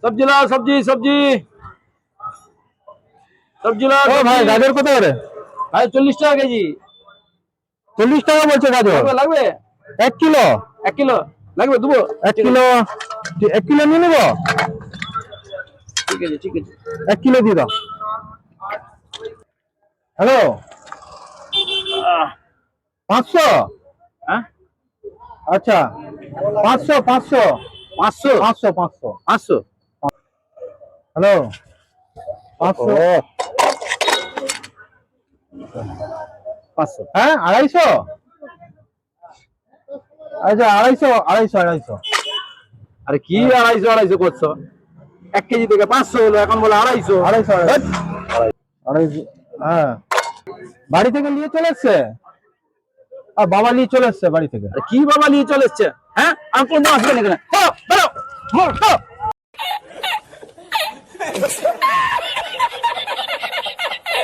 सब्जी लाओ, सब्जी सब्जी सब्जी लाओ। ভাই গাজর কত করে? ভাই 40 টাকা কেজি। 40 টাকা বলছে গাজর। লাগবে 1 কিলো? 1 কিলো লাগবে দেবো। 1 কিলো, 1 কিলো নিয়ে নেবো। ঠিক আছে ঠিক আছে, 1 কিলো দিয়ে দাও। হ্যালো, 500? হ্যাঁ আচ্ছা 500 500 500 500 500। 500। হ্যালো 500 500। হ্যাঁ 250? আচ্ছা 250 250 250। আরে কি 250 250 করছো? 1 কেজি থেকে 500 হলো, এখন বলে 250 250 250। হ্যাঁ বাড়ি থেকে নিয়ে চলে এসছে, আর বাবা নিয়ে চলে এসছে বাড়ি থেকে। আরে কি বাবা নিয়ে চলে এসছে? হ্যাঁ আমি কোন আসবেন এখানে?